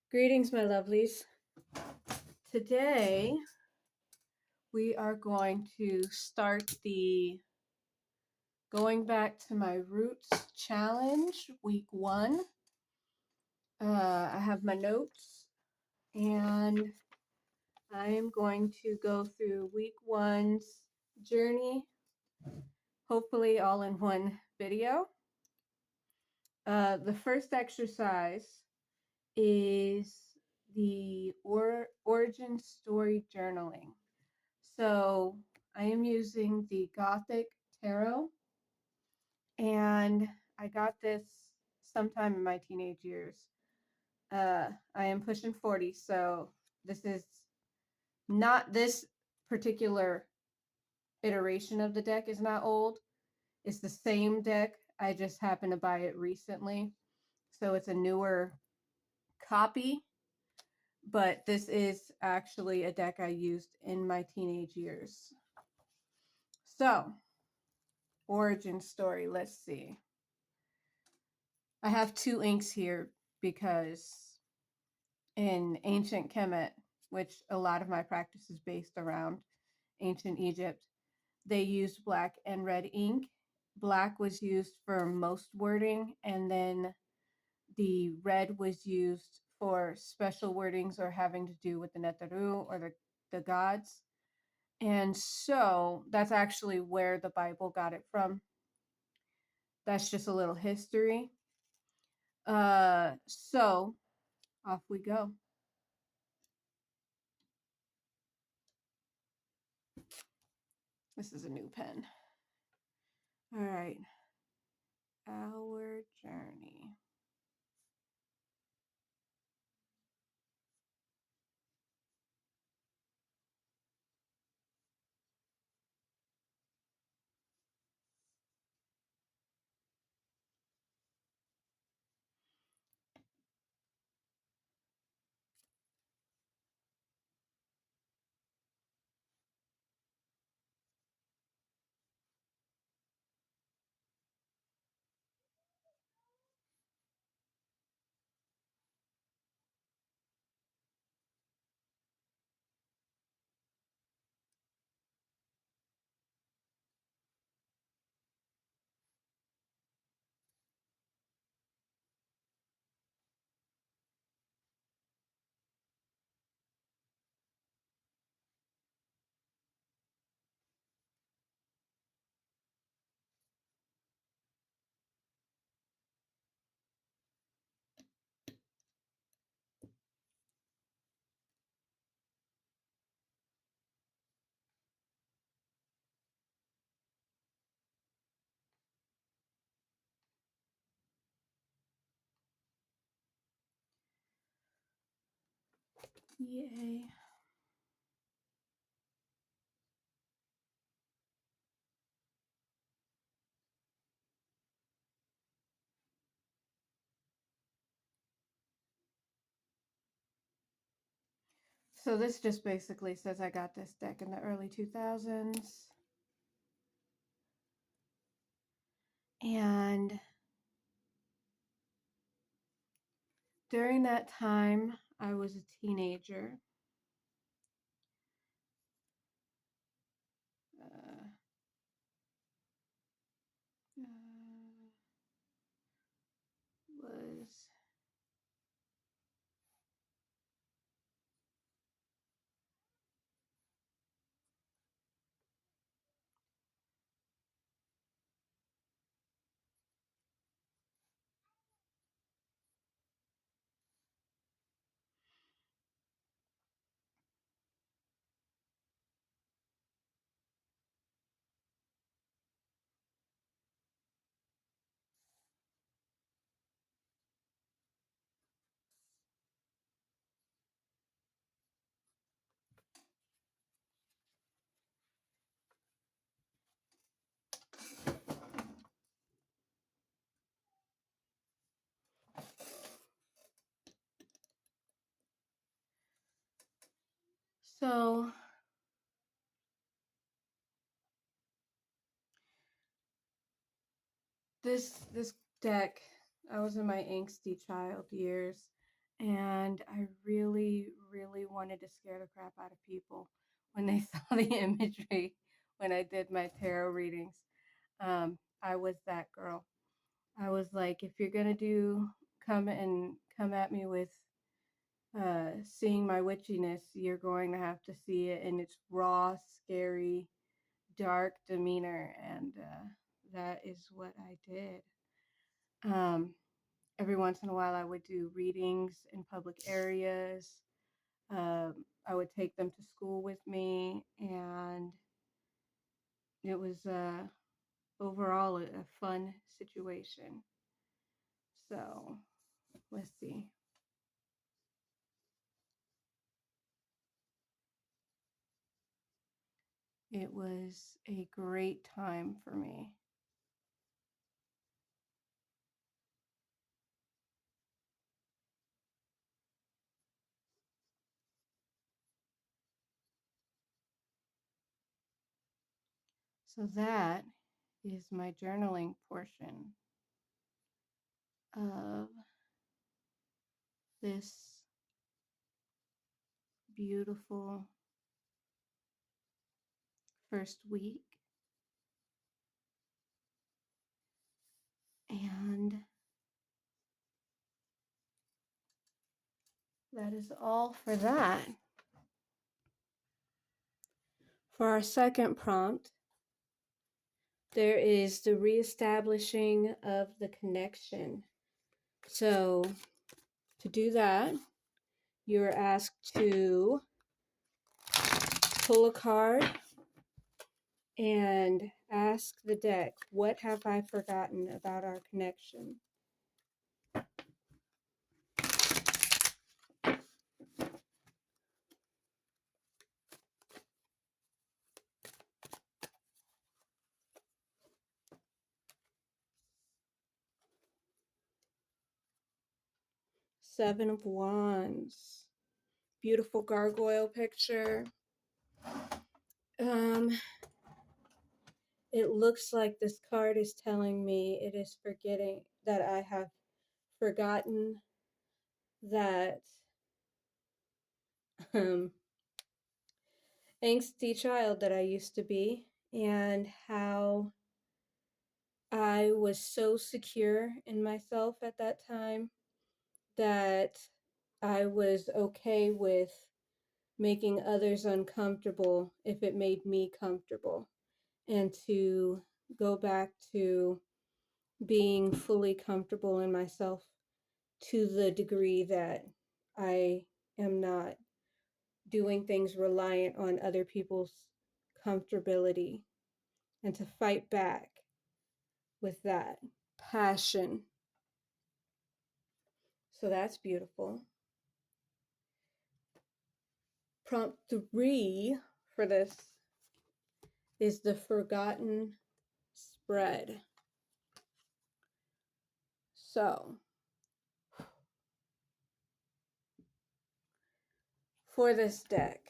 Greetings, my lovelies. Today we are going to start the Going Back to My Roots Challenge, week 1. I have my notes and I am going to go through week 1's journey, hopefully all in one video. The first exercise is the origin story journaling. So I am using the Gothic Tarot, and I got this sometime in my teenage years. I am pushing 40, so this is not this particular iteration of the deck is not old. It's the same deck. I just happened to buy it recently. So it's a newer copy, but this is actually a deck I used in my teenage years. So, origin story, let's see. I have 2 inks here because in ancient Kemet, which a lot of my practice is based around ancient Egypt, they used black and red ink. Black was used for most wording, and then the red was used for special wordings or having to do with the Netaru or the gods. And so that's actually where the Bible got it from. That's just a little history. So off we go. This is a new pen. All right. Our journey. Yay. So this just basically says I got this deck in the early 2000s. And during that time, I was a teenager. Uh, was so this deck, I was in my angsty child years, And I really, really wanted to scare the crap out of people when they saw the imagery when I did my tarot readings. I was that girl. I was like, if you're gonna come at me with seeing my witchiness, you're going to have to see it in its raw, scary, dark demeanor, and that is what I did. Um, every once in a while, I would do readings in public areas. I would take them to school with me, and it was overall a fun situation. So let's see. It was a great time for me. So that is my journaling portion of this beautiful first week. And that is all for that. For our second prompt, there is the reestablishing of the connection. So to do that, you're asked to pull a card and ask the deck, what have I forgotten about our connection? Seven of Wands. Beautiful gargoyle picture. It looks like this card is telling me it is forgetting that I have forgotten that angsty child that I used to be, and how I was so secure in myself at that time that I was okay with making others uncomfortable if it made me comfortable, and to go back to being fully comfortable in myself to the degree that I am not doing things reliant on other people's comfortability, and to fight back with that passion. So that's beautiful. Prompt 3 for this is the forgotten spread. So for this deck,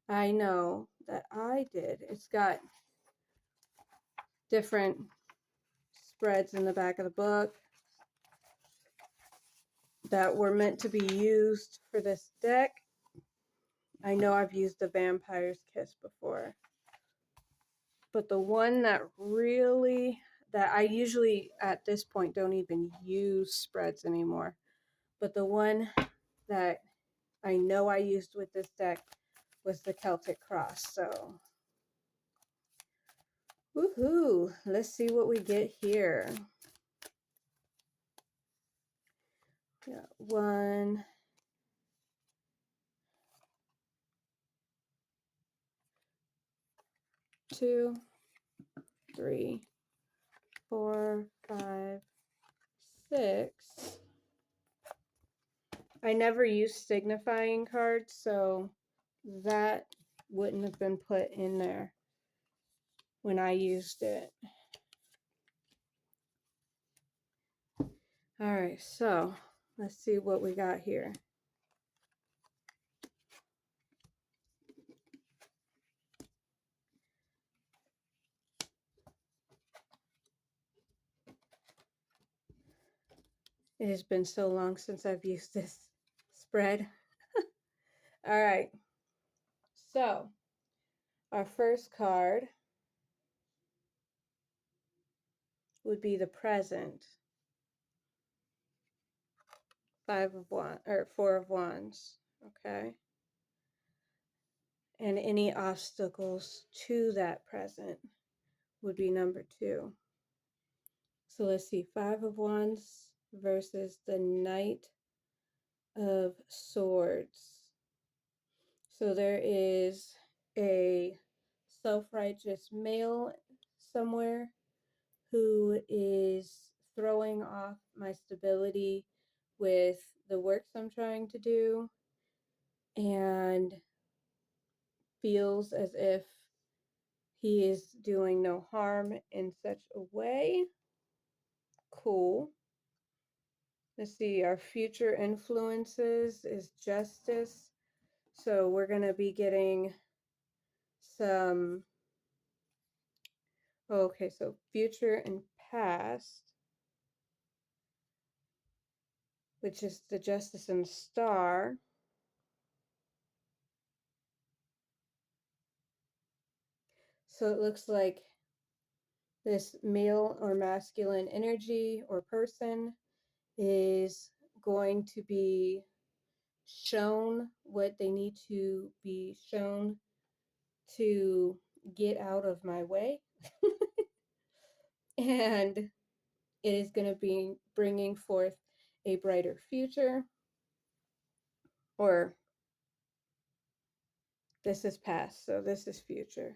I know that it's got different spreads in the back of the book that were meant to be used for this deck. I know I've used the Vampire's Kiss before, but the one that I usually at this point don't even use spreads anymore, but the one that I know I used with this deck was the Celtic Cross. So woohoo, let's see what we get here. Yeah, 1, 2, 3, 4, 5, 6. I never used signifying cards, so that wouldn't have been put in there when I used it. All right, so let's see what we got here. It has been so long since I've used this spread. All right. So, our first card would be the present. 5 of Wands, or 4 of Wands. Okay. And any obstacles to that present would be number 2. So let's see, 5 of Wands versus the Knight of Swords. So there is a self-righteous male somewhere who is throwing off my stability with the works I'm trying to do and feels as if he is doing no harm in such a way. Cool. Let's see, our future influences is justice. So we're going to be getting some, okay, so future and past, which is the justice and star. So it looks like this male or masculine energy or person is going to be shown what they need to be shown to get out of my way. And it is going to be bringing forth a brighter future. Or this is past, so this is future.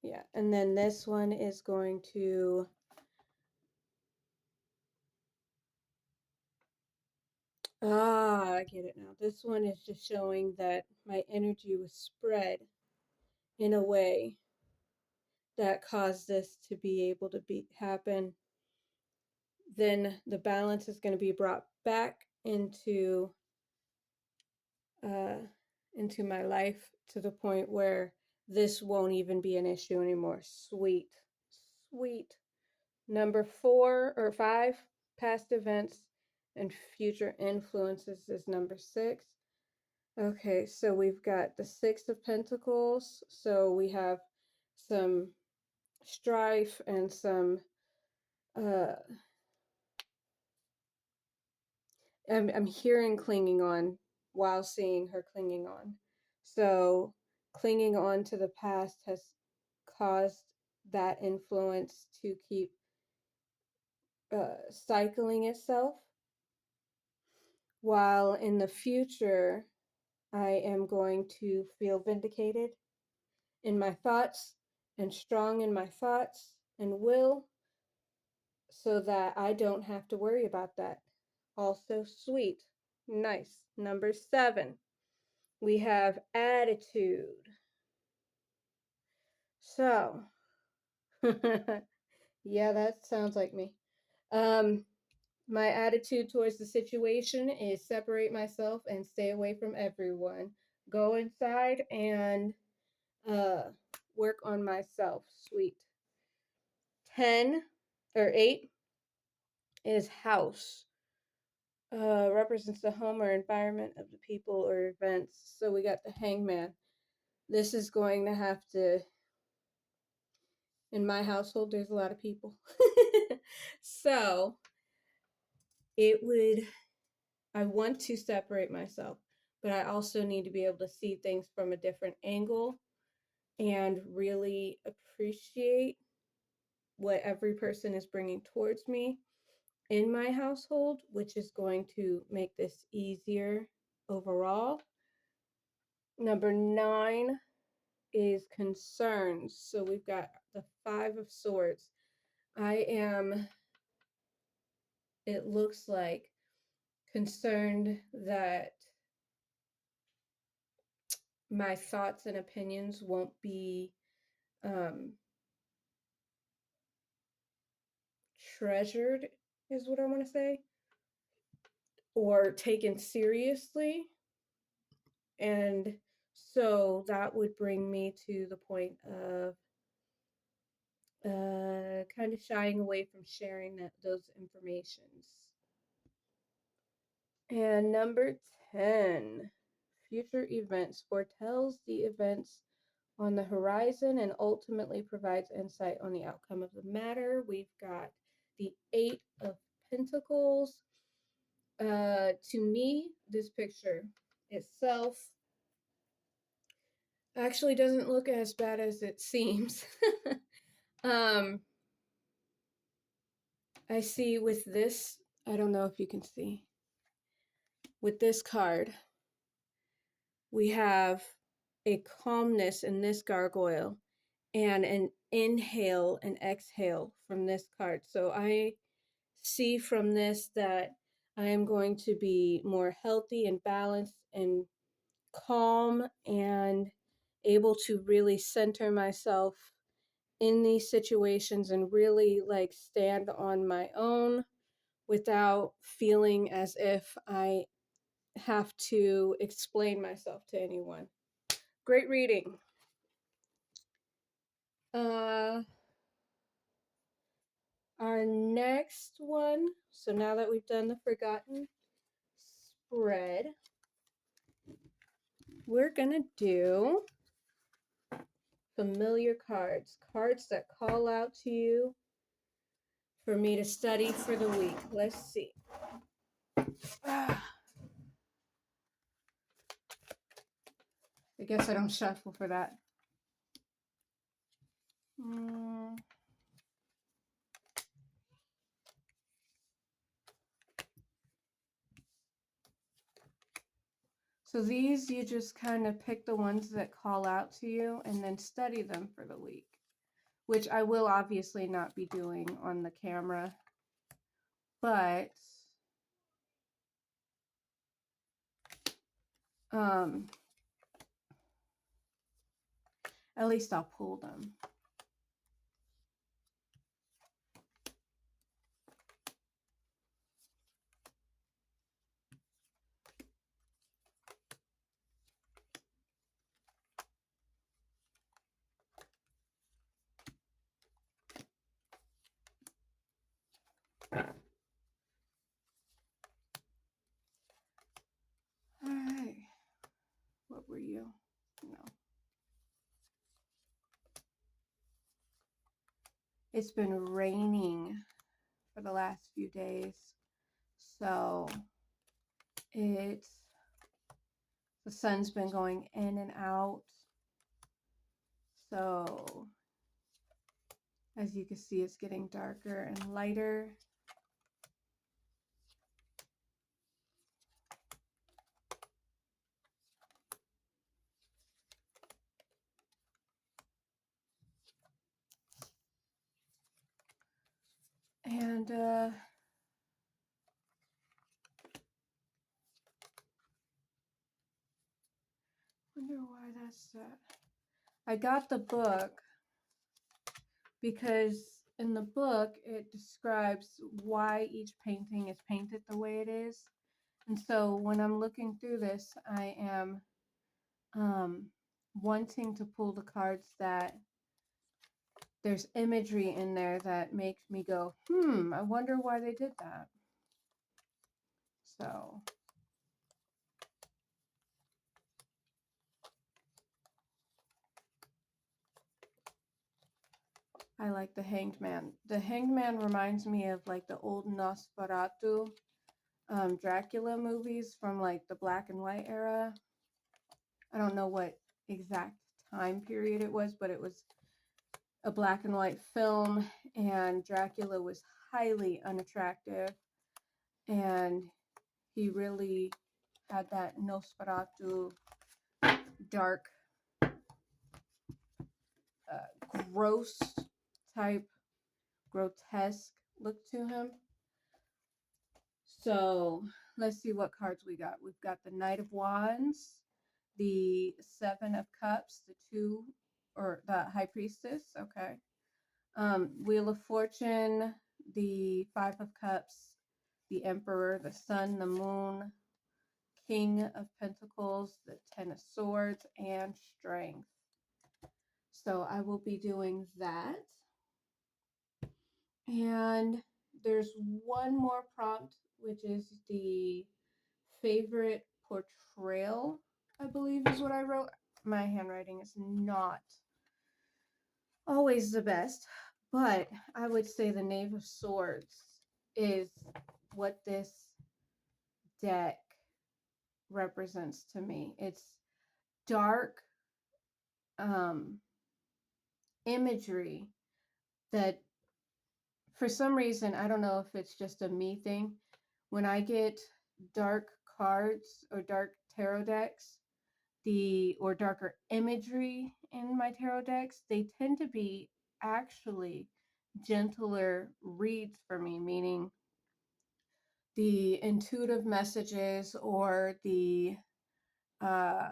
Yeah, and then this one is going to I get it now. This one is just showing that my energy was spread in a way that caused this to be able to happen. Then the balance is going to be brought back uh, into my life to the point where this won't even be an issue anymore. Sweet, sweet. Number 4 or 5, past events and future influences is number 6. Okay, so we've got the 6 of Pentacles. So we have some strife and some uh I'm hearing clinging on while seeing her clinging on. So clinging on to the past has caused that influence to keep cycling itself. While in the future, I am going to feel vindicated in my thoughts and strong in my thoughts and will so that I don't have to worry about that. Also sweet. Nice. Number 7, we have attitude. So, yeah, that sounds like me. My attitude towards the situation is separate myself and stay away from everyone. Go inside and uh, work on myself. Sweet. 10 or 8 is house. Represents the home or environment of the people or events. So we got the hangman. This is going to have to, in my household, there's a lot of people. So I want to separate myself, but I also need to be able to see things from a different angle and really appreciate what every person is bringing towards me in my household, which is going to make this easier overall. Number 9 is concerns. So we've got the 5 of Swords. It looks like, concerned that my thoughts and opinions won't be um, treasured, is what I want to say, or taken seriously. And so that would bring me to the point of kind of shying away from sharing those informations. And number 10, future events foretells the events on the horizon and ultimately provides insight on the outcome of the matter. We've got the Eight of Pentacles. To me, this picture itself actually doesn't look as bad as it seems. um, I see with this, I don't know if you can see, with this card, we have a calmness in this gargoyle and an inhale and exhale from this card. So I see from this that I am going to be more healthy and balanced and calm and able to really center myself in these situations and really like stand on my own without feeling as if I have to explain myself to anyone. Great reading. Uh our next one, so now that we've done the forgotten spread, we're gonna do familiar cards, cards that call out to you for me to study for the week. Let's see. I guess I don't shuffle for that. So these, you just kind of pick the ones that call out to you and then study them for the week, which I will obviously not be doing on the camera, but at least I'll pull them. All right. What were you? No. It's been raining for the last few days. So it's, the sun's been going in and out. So as you can see, it's getting darker and lighter. And wonder why that's that. I got the book because in the book it describes why each painting is painted the way it is. And so when I'm looking through this, I am wanting to pull the cards that there's imagery in there that makes me go, I wonder why they did that. So I like the Hanged Man. The Hanged Man reminds me of like the old Nosferatu, Dracula movies from like the black and white era. I don't know what exact time period it was, but it was a black and white film, and Dracula was highly unattractive, and he really had that Nosferatu dark, gross type, grotesque look to him. So let's see what cards we got. We've got the Knight of Wands, the Seven of Cups, the Two, or the High Priestess, okay. Wheel of Fortune, the Five of Cups, the Emperor, the Sun, the Moon, King of Pentacles, the Ten of Swords, and Strength. So I will be doing that. And there's one more prompt, which is the favorite portrayal, I believe is what I wrote. My handwriting is not always the best, but I would say the Knave of Swords is what this deck represents to me. It's dark um, imagery that, for some reason, I don't know if it's just a me thing. When I get dark cards or dark tarot decks, the or darker imagery in my tarot decks, they tend to be actually gentler reads for me, meaning the intuitive messages or the uh,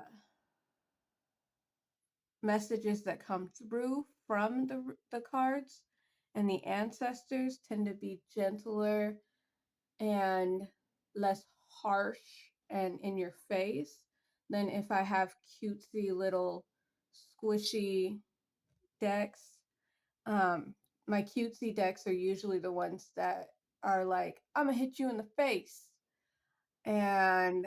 messages that come through from the cards and the ancestors tend to be gentler and less harsh and in your face than if I have cutesy little squishy decks. Um, my cutesy decks are usually the ones that are like, I'm gonna hit you in the face, and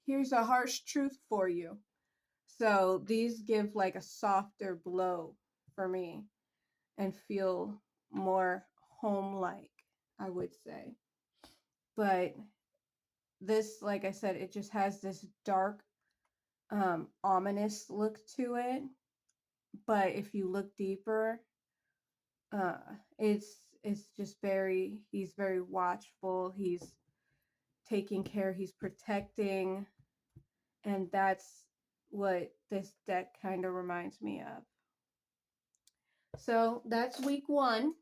here's a harsh truth for you. So these give like a softer blow for me and feel more home like, I would say. But this, like I said, it just has this dark, ominous look to it. But if you look deeper, uh, it's just he's very watchful. He's taking care. He's protecting, and that's what this deck kind of reminds me of. So that's week 1.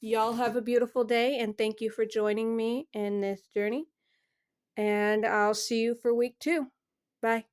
Y'all have a beautiful day, and thank you for joining me in this journey. And I'll see you for week 2. Bye.